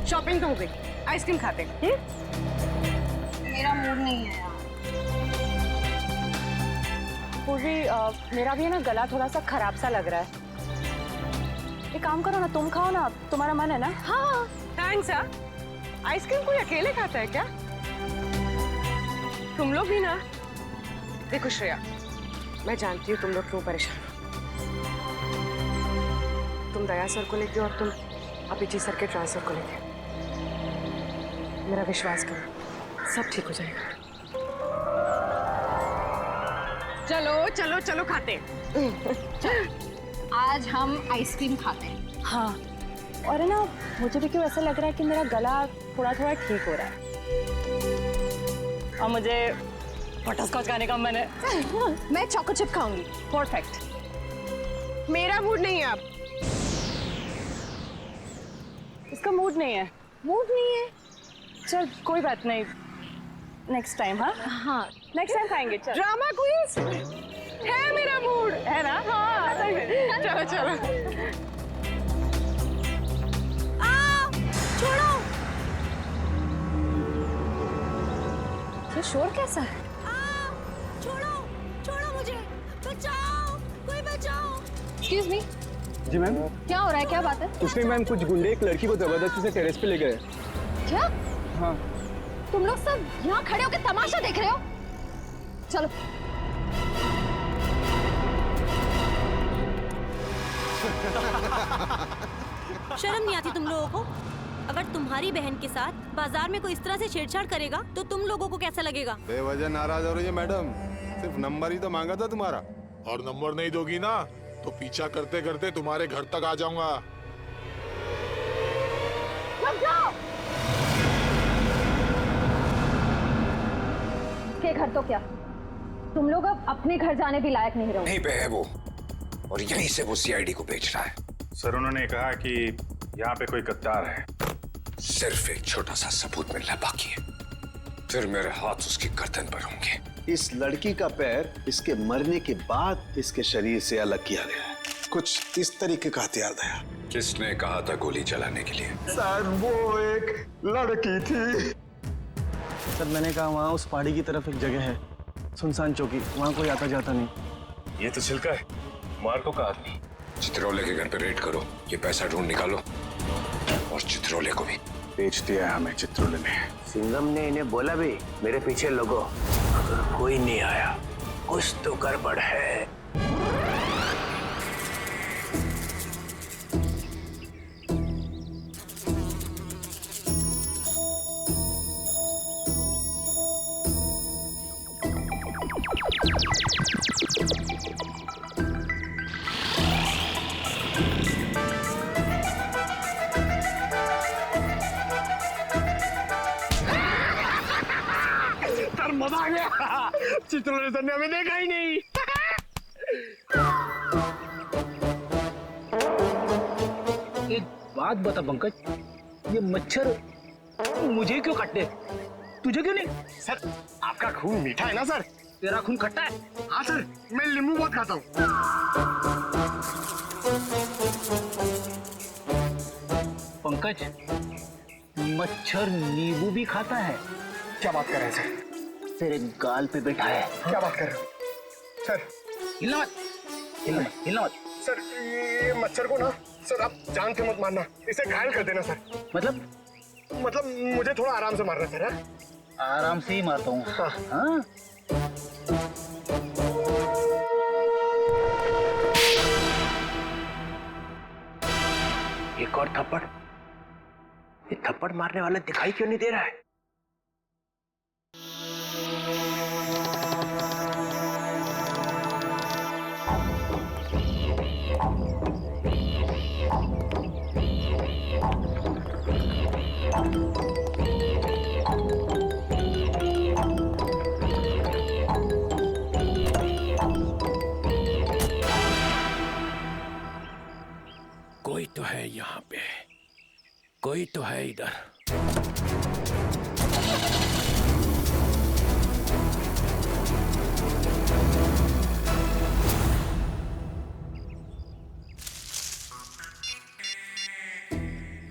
Shopping तो हो गई, आइसक्रीम खाते। मेरा मूड नहीं है यार। पूरी मेरा भी है ना, गला थोड़ा सा खराब सा लग रहा है। एक काम करो ना, तुम खाओ ना, तुम्हारा मन है ना? हाँ थैंक्स यार। आइसक्रीम कोई अकेले खाता है क्या? तुम लोग भी ना। देखो श्रेया, मैं जानती हूँ तुम लोग क्यों परेशान हो। तुम दया सर को लेके और तुम अभिजीत सर के ट्रांसफर को लेके। मेरा विश्वास करो, सब ठीक हो जाएगा। चलो चलो चलो खाते। आज हम आइसक्रीम खाते हैं। हाँ, और है ना, मुझे भी क्यों ऐसा लग रहा है कि मेरा गला थोड़ा थोड़ा ठीक हो रहा है। और मुझे बटरस्कॉच खाने का मन है। मैं चोको चिप खाऊंगी। परफेक्ट। मेरा मूड नहीं है अब। इसका मूड नहीं है। मूड नहीं है? चल कोई बात नहीं, नेक्स्ट टाइम। हाँ हाँ नेक्स्ट टाइम खाएंगे। चल ड्रामा क्वींस है, मेरा मूड है ना? हाँ चलो चलो। छोड़ो। ये शोर कैसा है? छोड़ो छोड़ो मुझे, बचाओ, कोई बचाओ। एक्सक्यूज मी, जी मैम। क्या हो रहा है? क्या बात है? कुछ नहीं मैम, कुछ गुंडे एक लड़की को जबरदस्ती से टेरेस पे ले गए। क्या हाँ। तुम लोग सब यहाँ खड़े होकर तमाशा देख रहे हो? चलो। शर्म नहीं आती तुम लोगों को? अगर तुम्हारी बहन के साथ बाजार में कोई इस तरह से छेड़छाड़ करेगा तो तुम लोगों को कैसा लगेगा? बेवजह नाराज हो रही है मैडम, सिर्फ नंबर ही तो मांगा था तुम्हारा। और नंबर नहीं दोगी ना तो पीछा करते करते तुम्हारे घर तक आ जाऊंगा। के घर तो क्या, तुम लोग अब अपने घर जाने भी लायक नहीं रहो। नहीं पे है वो, और यहीं से वो सीआईडी को बेच रहा है। सर उन्होंने कहा कि यहाँ पे कोई गद्दार है। सिर्फ एक छोटा सा सबूत मिलना बाकी है, फिर मेरे हाथ उसकी गर्दन पर होंगे। इस लड़की का पैर इसके मरने के बाद इसके शरीर से अलग किया गया है। कुछ इस तरीके का हथियार था। किसने कहा था गोली चलाने के लिए? सर वो एक लड़की थी। सर मैंने कहा वहाँ उस पहाड़ी की तरफ एक जगह है, सुनसान चौकी, वहाँ कोई आता जाता नहीं। ये तो छिलका है, मार्को का आदमी। चित्रोले के घर पे रेड करो, ये पैसा ढूंढ निकालो, और चित्रोले को भी। बेच दिया हमें चित्रोले ने। सिंघम ने इन्हें बोला भी, मेरे पीछे लोगो, अगर कोई नहीं आया कुछ तो गड़बड़ है। मजा आ गया। चित्रोले सर ने हमें देखा ही नहीं। एक बात बता पंकज, ये मच्छर मुझे क्यों काटते, तुझे क्यों नहीं? सर आपका खून मीठा है ना सर? तेरा खून खट्टा है? हाँ सर, मैं नींबू बहुत खाता हूँ। पंकज, मच्छर नींबू भी खाता है? क्या बात कर रहे हैं सर? तेरे गाल पे बैठा है। क्या बात कर रहे हो सर? हिलना मत, हिलना मत, हिलना मत। सर ये मच्छर को ना सर आप जान से मत मारना, इसे घायल कर देना सर। मतलब मुझे थोड़ा आराम से मारना सर। हाँ? आराम से ही मारता हूँ। हाँ। हाँ? एक और थप्पड़। ये थप्पड़ मारने वाला दिखाई क्यों नहीं दे रहा है? कोई तो है यहाँ पे, कोई तो है इधर।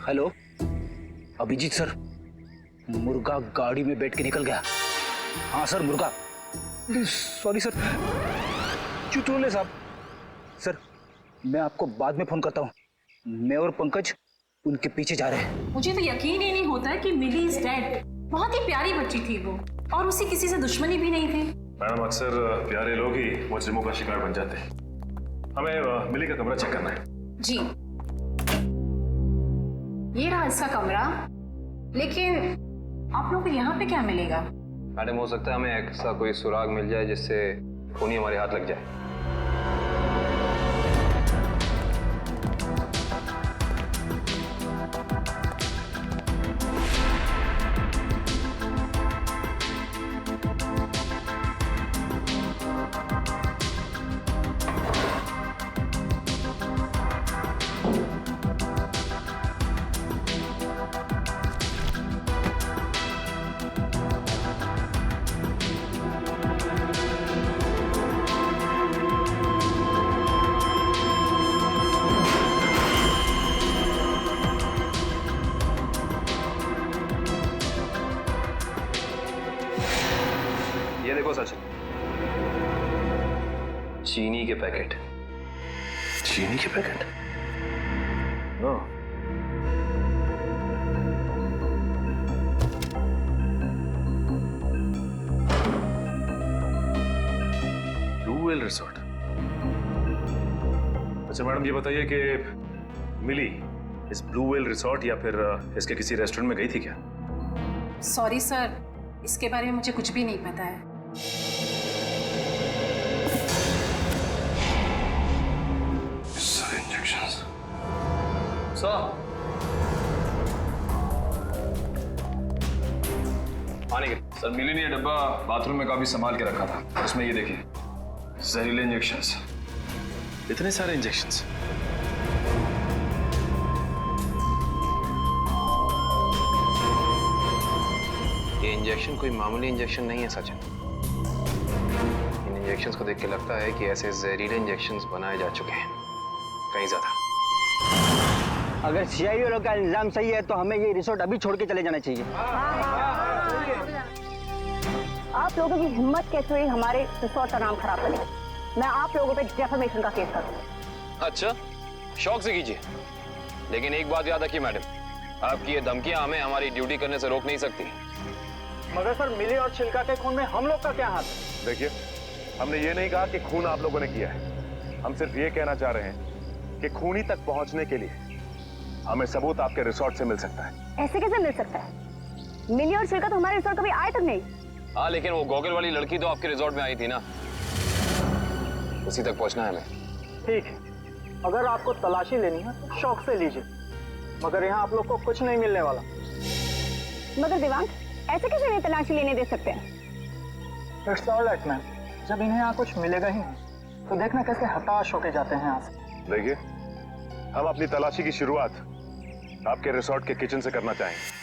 हेलो, अभिजीत सर, मुर्गा गाड़ी में बैठ के निकल गया। हाँ सर, मुर्गा। सॉरी सर, चुटकुले साहब। सर, मैं आपको बाद में फोन करता हूँ। मैं और पंकज उनके पीछे जा रहे हैं। मुझे तो यकीन ही नहीं होता है कि मिली इज डेड। बहुत ही प्यारी बच्ची थी वो, और उसे किसी से दुश्मनी भी नहीं थी। मैडम, अक्सर प्यारे लोग ही मुजरिमों का शिकार बन जाते हैं। हमें मिली का कमरा चेक करना है। जी, ये रहा इसका कमरा। लेकिन आप लोग को यहाँ पे क्या मिलेगा? मैडम, हो सकता है हमें ऐसा कोई सुराग मिल जाए जिससे खूनी हमारे हाथ लग जाए। ये देखो सचिन, चीनी के पैकेट। चीनी के पैकेट? Blue whale resort. अच्छा मैडम, ये बताइए कि मिली इस ब्लू व्हेल रिसोर्ट या फिर इसके किसी रेस्टोरेंट में गई थी क्या? सॉरी सर, इसके बारे में मुझे कुछ भी नहीं पता है। पानी के सर, मिली ने ये डब्बा बाथरूम में काफी संभाल के रखा था। उसमें ये देखिए, जहरीले इंजेक्शंस। इतने सारे इंजेक्शंस? ये इंजेक्शन कोई मामूली इंजेक्शन नहीं है सचिन। इन इंजेक्शंस को देख के लगता है कि ऐसे जहरीले इंजेक्शंस बनाए जा चुके हैं, कहीं ज्यादा। अगर सीआईडी वालों का इल्जाम सही है तो हमें ये रिसोर्ट अभी छोड़ के चले जाना चाहिए। आप लोगों की हिम्मत कैसे हुई हमारे रिसोर्ट का नाम खराब करने? मैं आप लोगों पे डेफेमेशन का केस करूंगा। अच्छा, शौक से कीजिए, लेकिन एक बात याद रखिए मैडम, आपकी ये धमकियां हमें हमारी ड्यूटी करने से रोक नहीं सकती। मगर सर, मिली और छिलका के खून में हम लोग का क्या हाथ? देखिए, हमने ये नहीं कहा कि खून आप लोगों ने किया है। हम सिर्फ ये कहना चाह रहे हैं कि खूनी तक पहुंचने के लिए हमें सबूत आपके रिसोर्ट से मिल सकता है। ऐसे कैसे मिल सकता है? मिली और छिलका तो हमारे रिसोर्ट कभी आए तक नहीं। हाँ, लेकिन वो गॉगल वाली लड़की तो आपके रिसोर्ट में आई थी ना, उसी तक पहुंचना है हमें। ठीक है, अगर आपको तलाशी लेनी है तो शौक से लीजिए, मगर यहाँ आप लोग को कुछ नहीं मिलने वाला। मगर दिवांग, ऐसे कैसे नहीं तलाशी लेने दे सकते हैं? इट्स ऑल राइट मैम, जब इन्हें यहाँ कुछ मिलेगा ही नहीं तो देखना कैसे हताश होके जाते हैं यहाँ से। देखिए, हम अपनी तलाशी की शुरुआत आपके रिसोर्ट के किचन से करना चाहेंगे।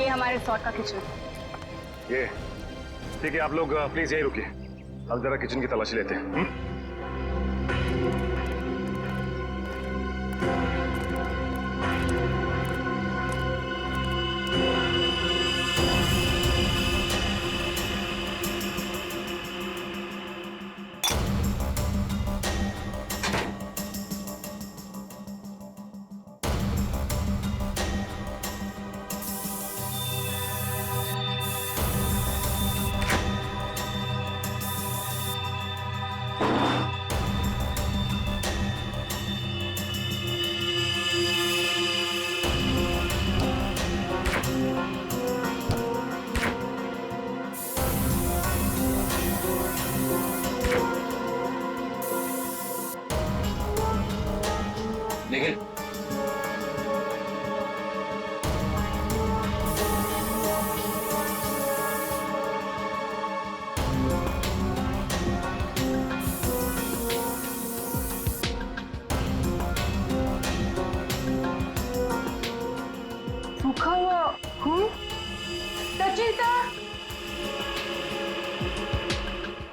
हमारे रिसोर्ट का किचन। ये ठीक है, आप लोग प्लीज यहीं रुकिए, हम जरा किचन की तलाशी लेते हैं।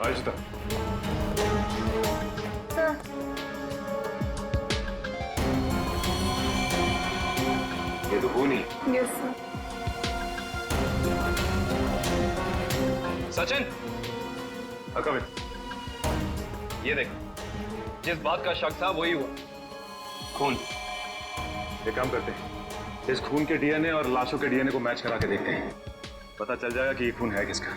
आयुष्ता, ये तो खून ही। Yes sir. Sachin, come in. ये देख, जिस बात का शक था वही हुआ, खून। एक काम करते हैं, इस खून के डीएनए और लाशों के डीएनए को मैच करा के देखते हैं, पता चल जाएगा कि ये खून है किसका।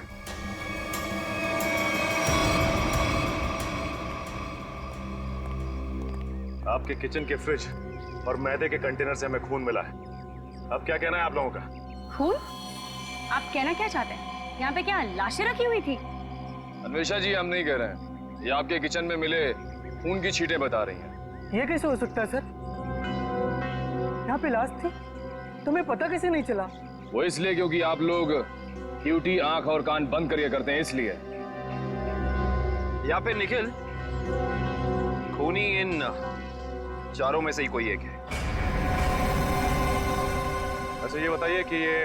आपके किचन के फ्रिज और मैदे के कंटेनर से हमें खून मिला है। अब क्या कहना है आप लोगों का? खून? आप कहना क्या चाहते हैं? यहाँ पे क्या लाशें रखी हुई थी? अन्वेषा जी, हम नहीं कह रहे हैं, ये आपके किचन में मिले खून की छींटें बता रही हैं। ये कैसे हो सकता है सर? यहाँ पे लाश थी, तुम्हें पता कैसे नहीं चला? वो इसलिए क्योंकि आप लोग ड्यूटी आंख और कान बंद करके करते हैं, इसलिए। यहाँ पे निखिल खूनी इन चारों में से ही कोई एक है। अच्छा ये बताइए कि ये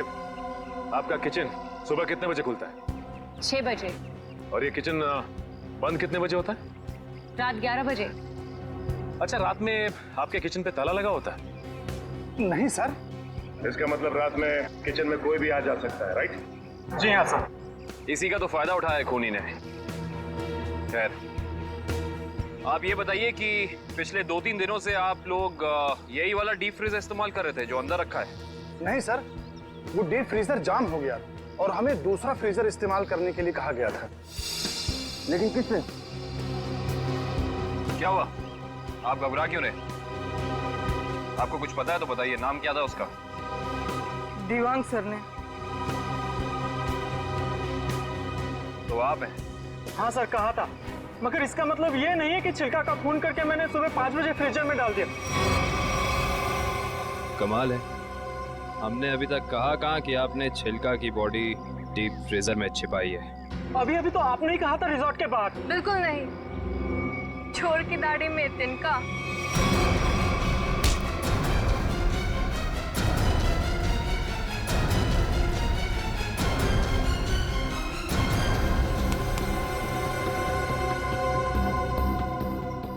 आपका किचन सुबह कितने बजे खुलता है? 6 बजे। और ये किचन बंद कितने बजे होता है? रात 11 बजे। अच्छा, रात में आपके किचन पे ताला लगा होता है? नहीं सर। इसका मतलब रात में किचन में कोई भी आ जा सकता है, राइट? जी हाँ सर। इसी का तो फायदा उठाया है खूनी ने। खैर, आप ये बताइए कि पिछले 2-3 दिनों से आप लोग यही वाला डीप फ्रीजर इस्तेमाल कर रहे थे जो अंदर रखा है? नहीं सर, वो डीप फ्रीजर जाम हो गया और हमें दूसरा फ्रीजर इस्तेमाल करने के लिए कहा गया था। लेकिन किसने? क्या हुआ? आप घबरा क्यों रहे? आपको कुछ पता है तो बताइए, नाम क्या था उसका? दीवांग सर ने। तो आप हैं? हाँ सर, कहा था, मगर इसका मतलब ये नहीं है कि छिलका का खून करके मैंने सुबह 5 बजे फ्रीजर में डाल दिया। कमाल है, हमने अभी तक कहा कहाँ कि आपने छिलका की बॉडी डीप फ्रीजर में छिपाई है। अभी अभी तो आपने ही कहा था रिजॉर्ट के बाहर। बिल्कुल नहीं, छोड़ की दाढ़ी में तिनका।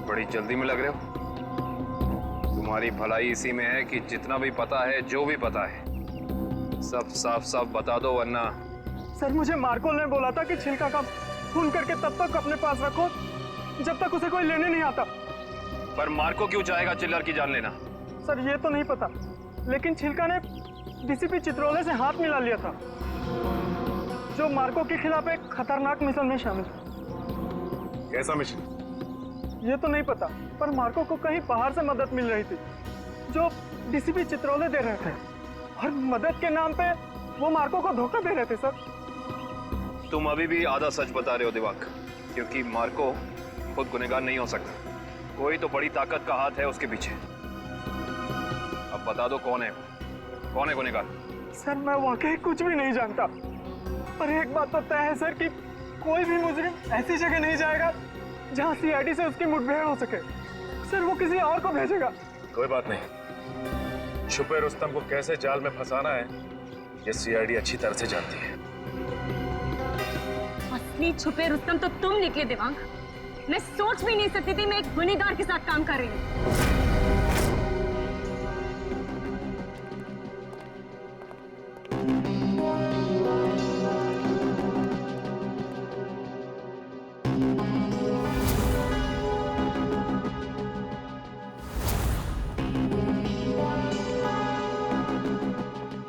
बड़ी जल्दी में लग रहे हो। तुम्हारी भलाई इसी में है कि जितना भी पता है, जो भी पता है, सब साफ साफ बता दो, वरना। सर, मुझे मार्को ने बोला था कि छिलका का खून करके तब तक अपने पास रखो जब तक उसे कोई लेने नहीं आता। पर मार्को क्यों चाहेगा चिल्लर की जान लेना? सर ये तो नहीं पता, लेकिन छिलका ने डीसीपी चित्रोले से हाथ मिला लिया था, जो मार्को के खिलाफ एक खतरनाक मिशन में शामिल था। कैसा मिशन? ये तो नहीं पता, पर मार्को को कहीं बाहर से मदद मिल रही थी जो डीसीपी चित्रोले दे रहे थे, और मदद के नाम पे वो मार्को को धोखा दे रहे थे। सर, तुम अभी भी आधा सच बता रहे हो दिवाक, क्योंकि मार्को खुद गुनहगार नहीं हो सकता, कोई तो बड़ी ताकत का हाथ है उसके पीछे। अब बता दो कौन है गुनहगार? सर, मैं वाकई कुछ भी नहीं जानता, पर एक बात तो तय है सर कि कोई भी मुजरिम ऐसी जगह नहीं जाएगा जहां सीआईडी से उसकी मुठभेड़ हो सके। सर, वो किसी और को भेजेगा। कोई बात नहीं, छुपे रुस्तम को कैसे जाल में फंसाना है ये सीआईडी अच्छी तरह से जानती है। असली छुपे रुस्तम तो तुम निकले दिवांग। मैं सोच भी नहीं सकती थी मैं एक गुनहगार के साथ काम कर रही हूँ।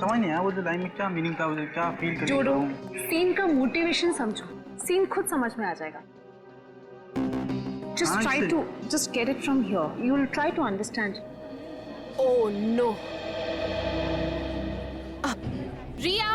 समझ नहीं आया वो जो लाइन में क्या मीनिंग था, वो क्या फील कर जोड़ो, सीन का मोटिवेशन समझो, सीन खुद समझ में आ जाएगा। Just try to just get it from here. You will try to understand. Oh no. रिया,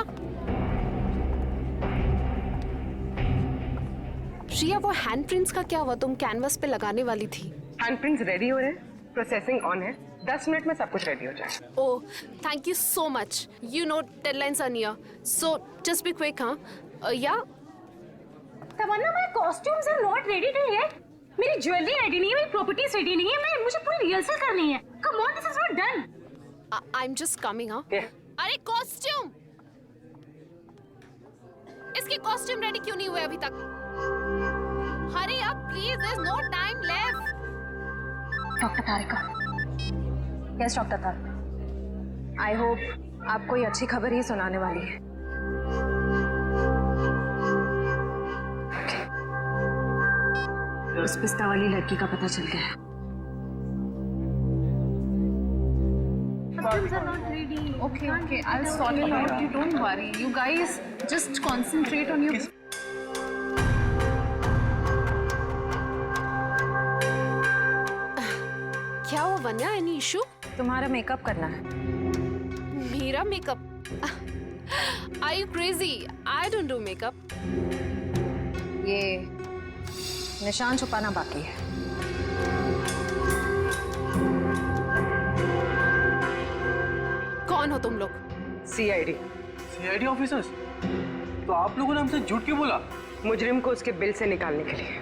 रिया, वो हैंडप्रिंट्स का क्या हुआ? तुम कैनवस पे लगाने वाली थी। हैंडप्रिंट्स रेडी हो रहे हैं, प्रोसेसिंग ऑन है, 10 मिनट में सब कुछ रेडी हो जाएगा। Oh, thank you so much. You know deadlines are near, so just be quick. हाँ yeah Tamanna, my costumes are not ready too yet. मेरी ज्वेलरी रेडी नहीं है, मेरी प्रॉपर्टीज रेडी नहीं है, मुझे पूरी रिहर्सल करनी है। Come on, this is not done. I am just coming. हाँ, अरे कॉस्ट्यूम, इसके कॉस्ट्यूम रेडी क्यों नहीं हुए अभी तक? Hurry up, please. There's no time left. Doctor Tarika. Yes doctor Tarika. I hope आप कोई अच्छी खबर ही सुनाने वाली है। उस पिस्ता वाली लड़की का पता चल गया है। Costumes are not ready. Okay, I'll sort it out. You don't worry. You guys just concentrate on your. क्या हुआ वन्या? Any issue? तुम्हारा मेकअप करना है। मेरा makeup? Are you crazy? I don't do makeup. ये निशान छुपाना बाकी है। कौन हो तुम लोग? सीआईडी। CID officers? तो आप लोगों ने हमसे झूठ क्यों बोला? मुजरिम को उसके बिल से निकालने के लिए।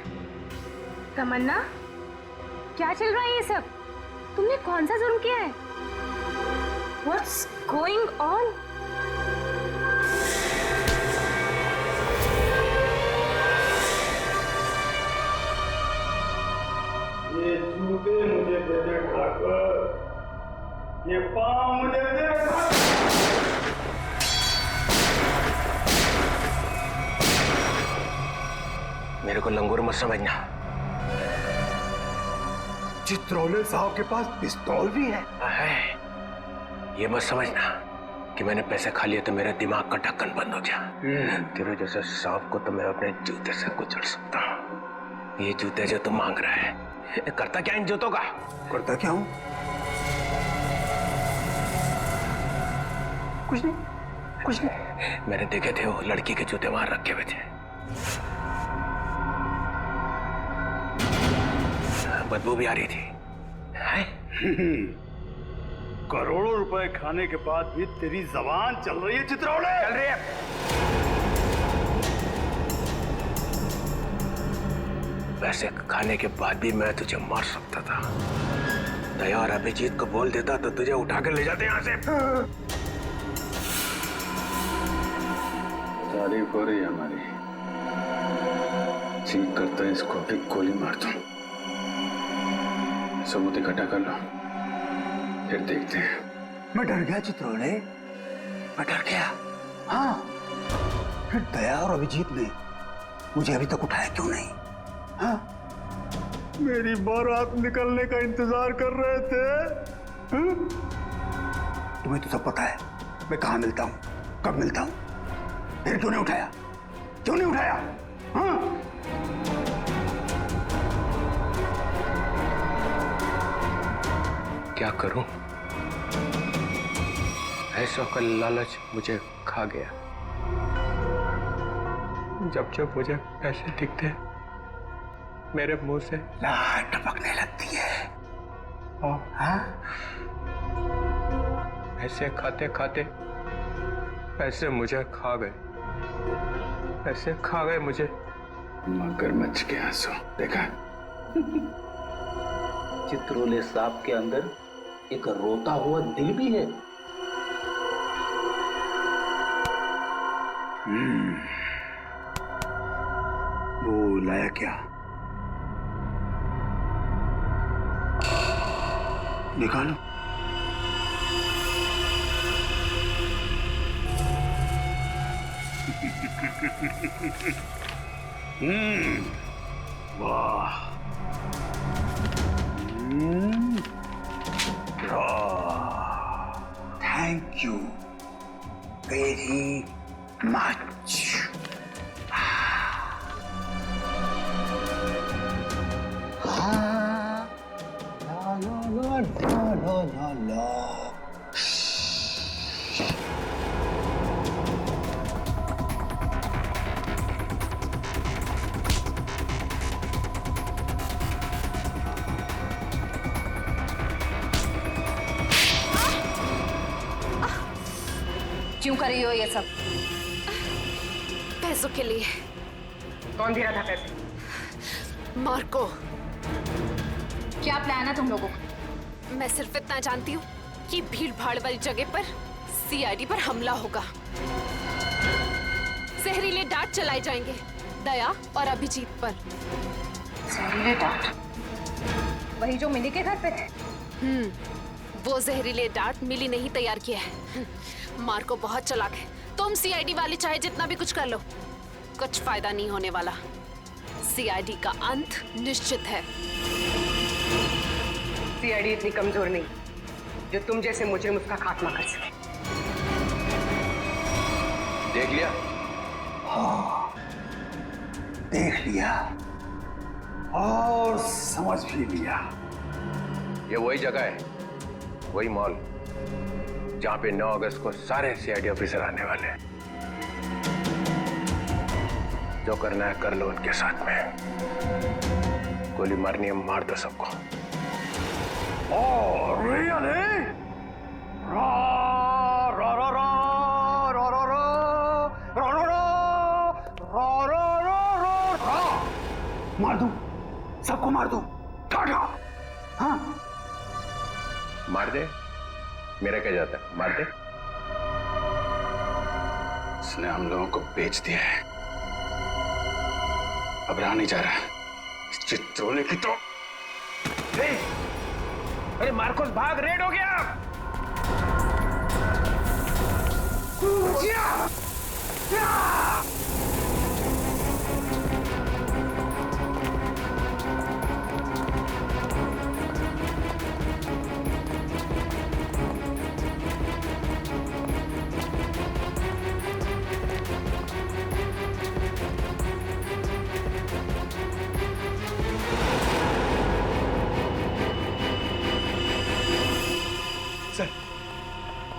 तमन्ना, क्या चल रहा है ये सब? तुमने कौन सा जुर्म किया है? What's going on? ये जूते मुझे दे दे ठाकुर, ये पाँव मुझे दे दे। मेरे को लंगूर मत समझना। चित्रोले साहब के पास पिस्तौल भी है। ये मत समझना कि मैंने पैसे खा लिए तो मेरे दिमाग का ढक्कन बंद हो गया। तेरे जैसे सांप को तो मैं अपने जूते से कुचल सकता हूँ। ये जूते जो तुम मांग रहा है, करता क्या इन जूतों का? करता क्या हूँ? कुछ नहीं, कुछ नहीं। मैंने देखे थे वो लड़की के जूते वहां रखे हुए थे। बदबू भी आ रही थी। करोड़ों रुपए खाने के बाद भी तेरी जबान चल रही है चित्रौले? चल रही है। पैसे खाने के बाद भी मैं तुझे मार सकता था। दया और अभिजीत को बोल देता तो तुझे उठा कर ले जाते यहाँ से। तारीफ हो रही है हमारी। ठीक करता है इसको भी गोली मार दूं। सबूत इकट्ठा कर लो, फिर देखते हैं। मैं डर गया चित्रौले, मैं डर गया। हाँ, फिर दया और अभिजीत ने मुझे अभी तक उठाया क्यों नहीं? हाँ? मेरी बारात निकलने का इंतजार कर रहे थे। हाँ? तुम्हें तो सब पता है मैं कहाँ मिलता हूँ, कब मिलता हूँ। फिर क्यों नहीं उठाया? क्यों नहीं उठाया? हाँ? क्या करूं? ऐसा का लालच मुझे खा गया। जब जब मुझे पैसे दिखते मेरे मुंह से लाट टपकने लगती है। हाँ? ऐसे खाते खाते पैसे मुझे खा गए। पैसे खा गए मुझे। मगरमच्छ के आंसू देखा? चित्रोले सांप के अंदर एक रोता हुआ दिल भी है। वो लाया क्या? निकालो। वाह, थैंक यू वेरी मच। क्यों कर रही हो ये सब? पैसों के लिए। कौन दे रहा था पैसे? मार्को। क्या प्लान है तुम लोगों का? मैं सिर्फ इतना जानती हूँ कि भीड़ भाड़ वाली जगह पर सीआईडी पर हमला होगा। जहरीले डांट चलाए जाएंगे दया और अभिजीत पर। जहरीले डार्ट, वही जो मिली के घर पे थे। वो जहरीले डार्ट मिली ने ही तैयार किया है। मार्को बहुत चालाक है। तुम सीआईडी वाले चाहे जितना भी कुछ कर लो, कुछ फायदा नहीं होने वाला। सीआईडी का अंत निश्चित है। सीआईडी इतनी कमजोर नहीं जो तुम जैसे मुजरिम उसका खात्मा कर सके। देख लिया? हाँ, देख लिया और समझ भी लिया। ये वही जगह है, वही मॉल जहां पे 9 अगस्त को सारे सीआईडी ऑफिसर आने वाले हैं। जो करना है कर लो उनके साथ में। गोली मारनी है मार दो सबको। रियली? मार दूं, सबको मार दूं। टाटा। हाँ, मार दे, मेरा क्या जाता है, मार दे। इसने हम लोगों को बेच दिया है, अब रहा नहीं जा रहा। इस चित्रोले की तो अरे मार्कोस भाग, रेड हो गया।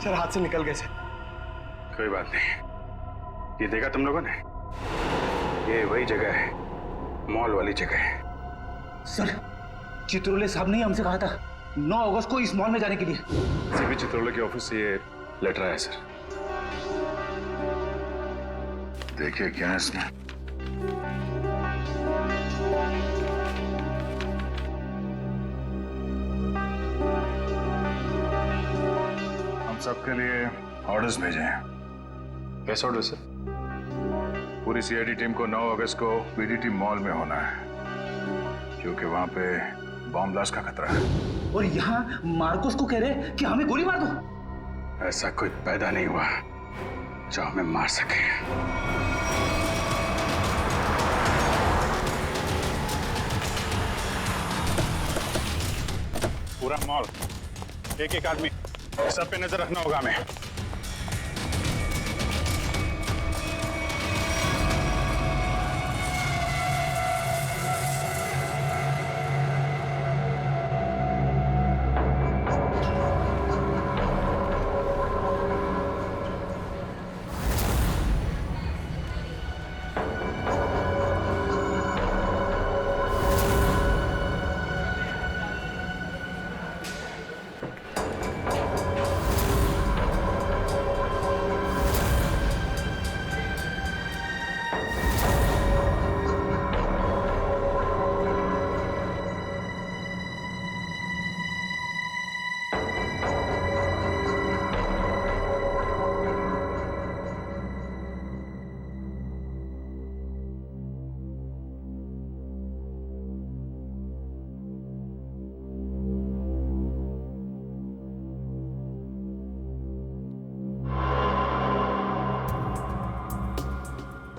सर हाथ से निकल गए सर। कोई बात नहीं, ये देखा तुम लोगों ने? ये वही जगह है, मॉल वाली जगह है। सर, चित्रोले साहब ने हमसे कहा था 9 अगस्त को इस मॉल में जाने के लिए। सीपी चित्रोले के ऑफिस से ये लेटर आया सर। देखिए क्या है इसमें। सबके लिए ऑर्डर्स भेजे हैं। कैसे ऑर्डर सर? पूरी सीआईडी टीम को 9 अगस्त को बीडीटी मॉल में होना है, क्योंकि वहां पे बॉम्ब ब्लास्ट का खतरा है। और यहाँ मार्कोस को कह रहे कि हमें गोली मार दो। ऐसा कोई पैदा नहीं हुआ जो हमें मार सके। पूरा मॉल, एक एक आदमी, सब पे नजर रखना होगा हमें।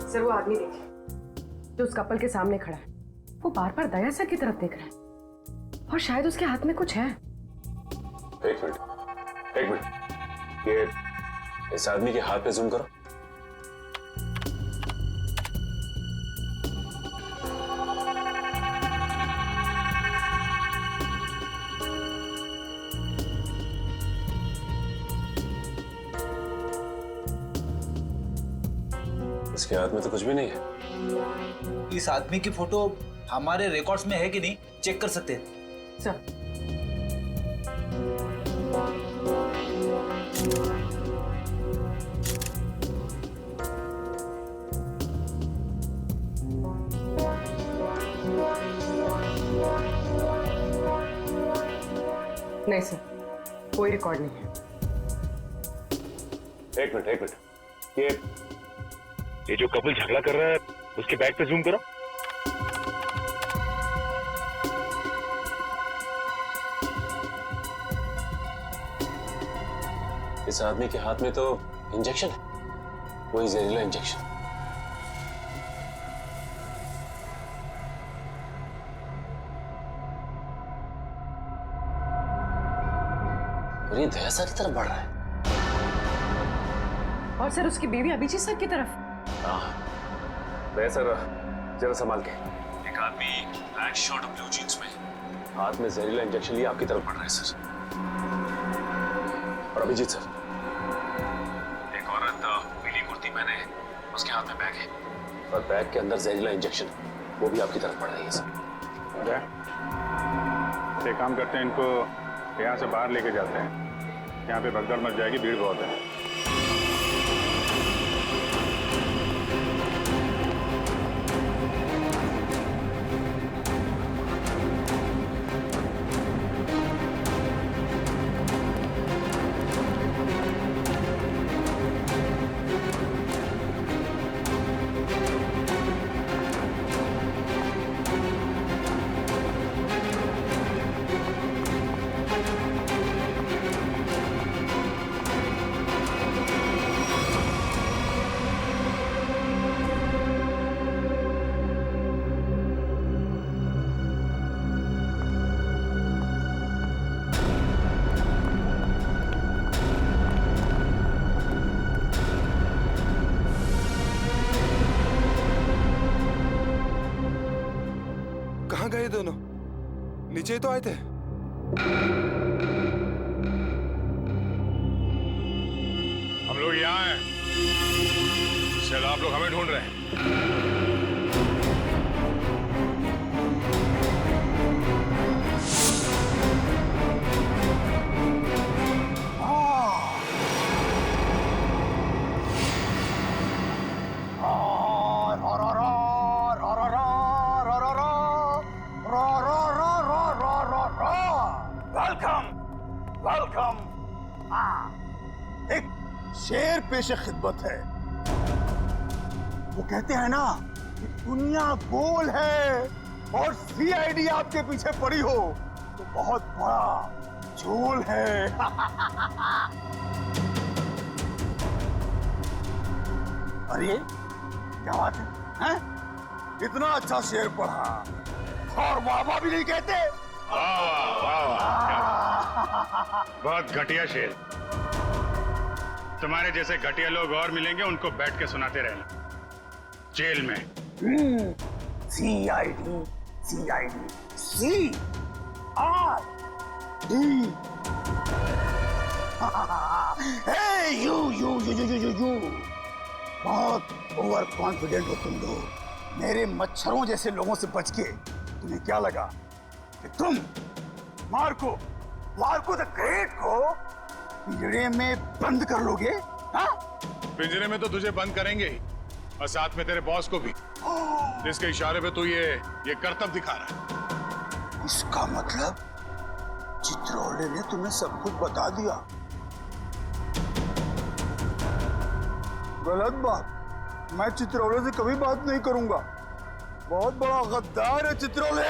सर वो आदमी देखिए जो उस कपल के सामने खड़ा है, वो बार बार दया सर की तरफ देख रहा है और शायद उसके हाथ में कुछ है। एक मिनट, ये इस आदमी के हाथ पे जूम करो। इसके हाथ में तो कुछ भी नहीं है। इस आदमी की फोटो हमारे रिकॉर्ड्स में है कि नहीं, चेक कर सकते हैं सर। नहीं सर, कोई रिकॉर्ड नहीं है। एक मिनट, ये जो कपल झगड़ा कर रहा है उसके बैग पे जूम करो। इस आदमी के हाथ में तो इंजेक्शन है, वही जहरीला इंजेक्शन। और ये दया सर की तरफ बढ़ रहा है। और सर उसकी बीवी अभिजीत सर की तरफ। हाँ, दया सर जरा संभाल के। एक आदमी ब्लैक शर्ट और ब्लू जींस में हाथ में जहरीला इंजेक्शन लिए आपकी तरफ बढ़ रहा है सर। और अभिजीत सर, एक औरत पीली कुर्ती पहने, उसके हाथ में बैग है और बैग के अंदर जहरीला इंजेक्शन, वो भी आपकी तरफ बढ़ रही है सर। एक काम करते हैं, इनको यहाँ से बाहर लेके जाते हैं। यहाँ पे भगदड़ मच जाएगी, भीड़ बहुत है। कहाँ गए दोनों? नीचे तो आए थे। हम लोग यहाँ हैं, शायद आप लोग हमें ढूंढ रहे हैं। वेलकम। एक शेर पेशे खिदमत है। वो कहते हैं ना कि दुनिया गोल है और सीआईडी आपके पीछे पड़ी हो तो बहुत बड़ा झोल है। अरे क्या बात है? इतना अच्छा शेर पढ़ा और वाह भी नहीं कहते। बहुत घटिया शेर। तुम्हारे जैसे घटिया लोग और मिलेंगे, उनको बैठ के सुनाते रहना जेल में। CID CID C R D. You you you you you you बहुत ओवर कॉन्फिडेंट हो तुम लोग। मेरे मच्छरों जैसे लोगों से बच के तुम्हें क्या लगा कि तुम मार्को द ग्रेट को पिंजरे में बंद कर लोगे? हाँ? पिंजरे में तो तुझे बंद करेंगे ही, और साथ में तेरे बॉस को भी, जिसके इशारे पे तू ये करतब दिखा रहा है। इसका मतलब चित्रोले ने तुम्हें सब कुछ बता दिया। गलत बात। मैं चित्रोले से कभी बात नहीं करूंगा। बहुत बड़ा गद्दार है चित्रोले।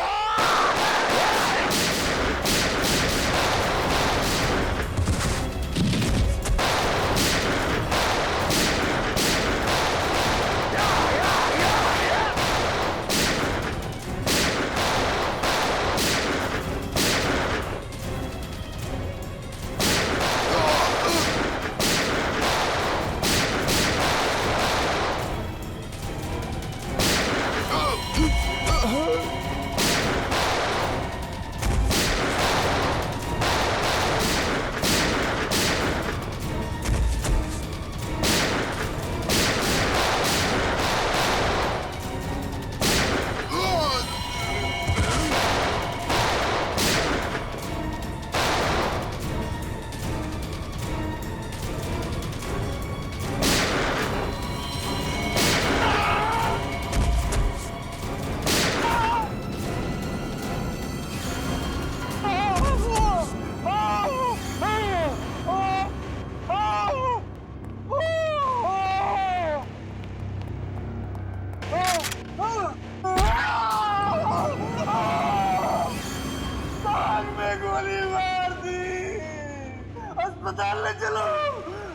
अस्पताल ले चलो,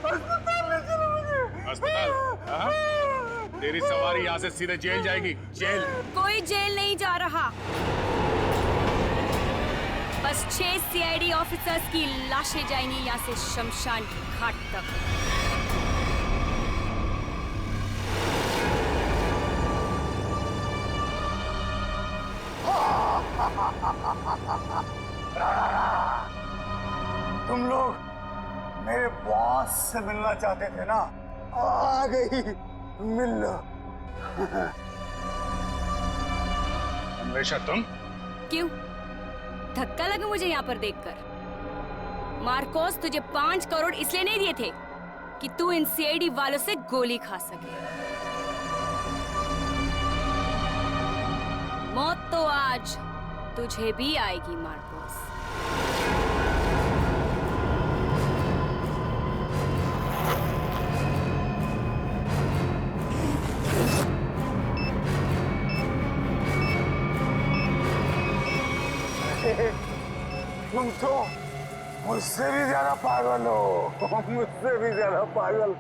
अस्पताल ले चलो मुझे। अस्पताल? हाँ? तेरी सवारी यहाँ से सीधे जेल जाएगी, जेल। कोई जेल नहीं जा रहा, बस 6 सीआईडी ऑफिसर्स की लाशें जाएंगी यहाँ से शमशान घाट तक। तुम लोग मेरे बॉस से मिलना चाहते थे ना, आ गई, मिल लो। हमेशा तुम? क्यों धक्का लगा मुझे यहाँ पर देखकर? मार्कोस तुझे 5 करोड़ इसलिए नहीं दिए थे कि तू इन सीआईडी वालों से गोली खा सके। मौत तो आज तुझे भी आएगी मार्कोस। तुम तो मुझसे भी ज्यादा पागल हो, मुझसे भी ज्यादा पागल।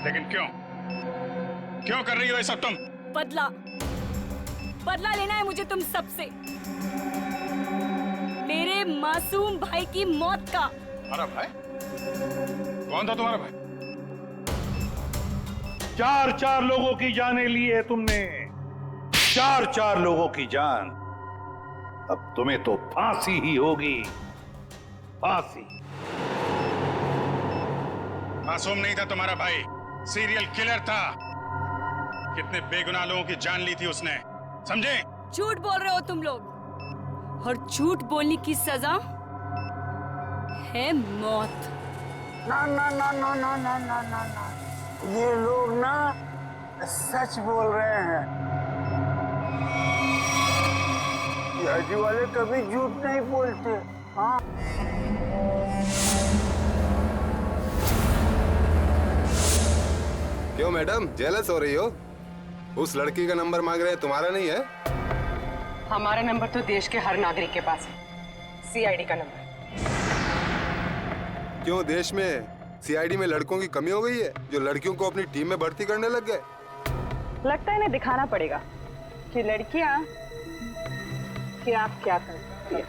लेकिन क्यों क्यों कर रही हो ये सब तुम? बदला लेना है मुझे तुम सबसे, मेरे मासूम भाई की मौत का। हमारा भाई? कौन था तुम्हारा भाई? 4 लोगों की जानें ली है तुमने, 4 लोगों की जान। अब तुम्हें तो फांसी ही होगी, फांसी। मासूम नहीं था तुम्हारा भाई, सीरियल किलर था। कितने बेगुनाह लोगों की जान ली थी उसने, समझे? झूठ बोल रहे हो तुम लोग, और झूठ बोलने की सजा है मौत। ना ना ना ना ना ना ना ना ना, ये लोग ना सच बोल रहे हैं। सीआईडी वाले कभी झूठ नहीं बोलते। हाँ, क्यों मैडम जेलस हो रही हो? उस लड़की का नंबर मांग रहे हैं, तुम्हारा नहीं है? हमारा नंबर तो देश के हर नागरिक के पास है, सीआईडी का नंबर। क्यों देश में सीआईडी में लड़कों की कमी हो गई है जो लड़कियों को अपनी टीम में भर्ती करने लग गए? लगता है इन्हें दिखाना पड़ेगा कि लड़कियां कि आप क्या कर सकती हैं।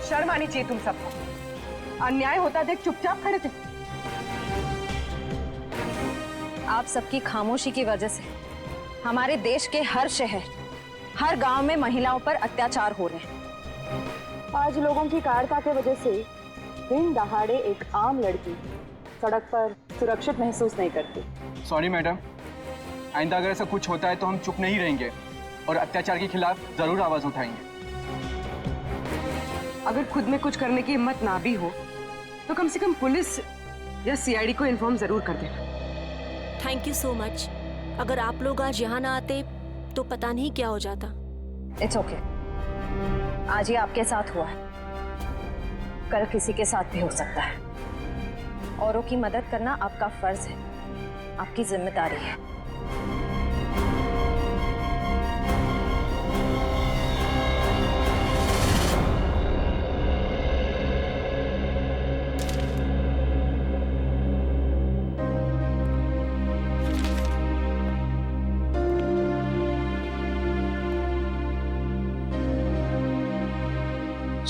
शर्म आनी चाहिए तुम सबको। अन्याय होता देख चुपचाप खड़े थे। आप सबकी खामोशी की वजह से हमारे देश के हर शहर, हर गांव में महिलाओं पर अत्याचार हो रहे हैं। आज लोगों की कायरता के वजह से दिन दहाड़े एक आम लड़की सड़क पर सुरक्षित महसूस नहीं करती। सॉरी मैडम, आइंदा अगर ऐसा कुछ होता है तो हम चुप नहीं रहेंगे और अत्याचार के खिलाफ जरूर आवाज उठाएंगे। अगर खुद में कुछ करने की हिम्मत ना भी हो तो कम से कम पुलिस या सीआईडी को इन्फॉर्म जरूर कर देना। Thank you so much. अगर आप लोग आज यहाँ ना आते तो पता नहीं क्या हो जाता। It's okay. आज ये आपके साथ हुआ है, कल किसी के साथ भी हो सकता है। औरों की मदद करना आपका फर्ज है, आपकी जिम्मेदारी है।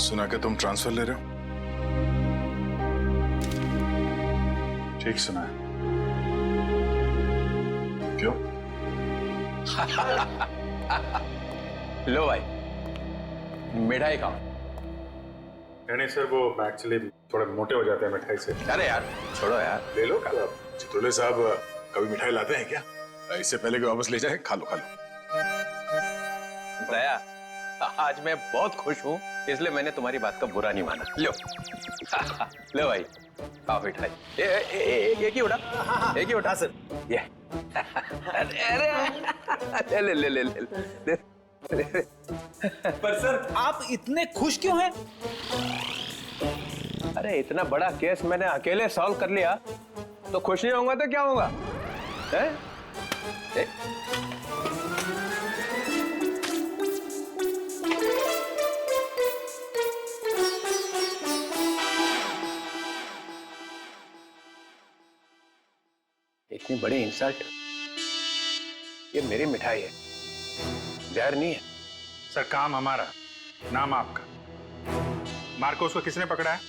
सुना कि तुम ट्रांसफर ले रहे हो? ठीक सुना है। क्यों? लो भाई, मिठाई खाओ। नहीं सर, वो एक्चुअली थोड़े मोटे हो जाते हैं मिठाई से। अरे यार छोड़ो यार, ले लो। चित्रोले साहब कभी मिठाई लाते हैं क्या? इससे पहले कि वापस ले जाए, खा लो खा लो। दया, आज मैं बहुत खुश हूँ, इसलिए मैंने तुम्हारी बात का बुरा नहीं माना। लो लो भाई, खाओ मिठाई। एक ही उठा, एक ही उठा सर। ये अरे ले ले ले ले ले। पर सर आप इतने खुश क्यों हैं? अरे इतना बड़ा केस मैंने अकेले सॉल्व कर लिया, तो खुश नहीं होऊंगा तो क्या होगा? इतनी बड़ी इंसल्ट। ये मेरी मिठाई है, जहर नहीं है। सर काम हमारा, नाम आपका। मार्कोस को किसने पकड़ा है?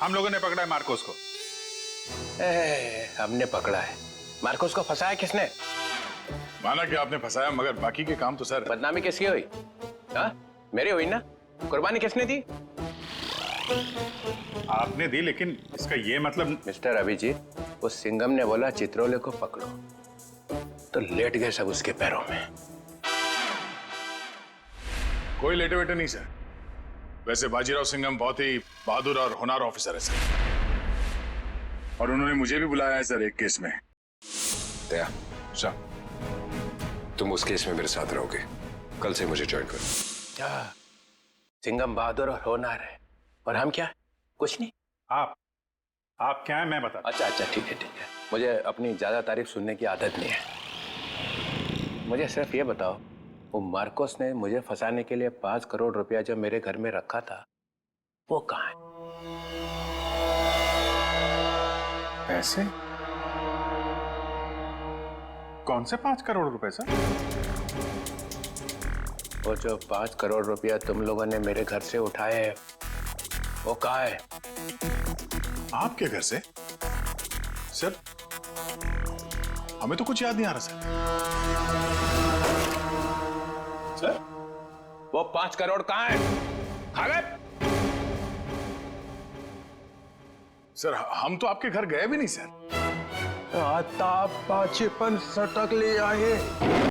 हम लोगों ने पकड़ा है मार्कोस को। हमने पकड़ा है। मार्कोस को फंसाया किसने? माना कि आपने फंसाया, मगर बाकी के काम तो सर। बदनामी किसकी हुई? हाँ मेरी हुई ना। कुर्बानी किसने दी? आपने दी, लेकिन इसका ये मतलब। मिस्टर अभिजीत, उस सिंघम ने बोला चित्रोले को पकड़ो, तो लेट गए सब उसके पैरों में। कोई लेटे वेटे नहीं सर। वैसे बाजीराव सिंघम बहुत ही बहादुर और होनहार ऑफिसर है सर, और उन्होंने मुझे भी बुलाया है सर एक केस में। दया, तुम उस केस में मेरे साथ रहोगे। कल से मुझे ज्वाइन करो। सिंघम बहादुर और होनहार है, और हम क्या? कुछ नहीं। आप क्या है मैं बता। अच्छा अच्छा, ठीक है ठीक है। मुझे अपनी ज्यादा तारीफ सुनने की आदत नहीं है। मुझे सिर्फ ये बताओ, वो मार्कोस ने मुझे फंसाने के लिए 5 करोड़ रुपया जो मेरे घर में रखा था, वो कहाँ है? पैसे? कौन से 5 करोड़ रुपए सर? वो जो 5 करोड़ रुपया तुम लोगों ने मेरे घर से उठाए हैं, वो कहाँ है? आपके घर से? सर हमें तो कुछ याद नहीं आ रहा सर। सर वो 5 करोड़ कहाँ है? खा गए? सर हम तो आपके घर गए भी नहीं सर। आता 5 सटक ले आए।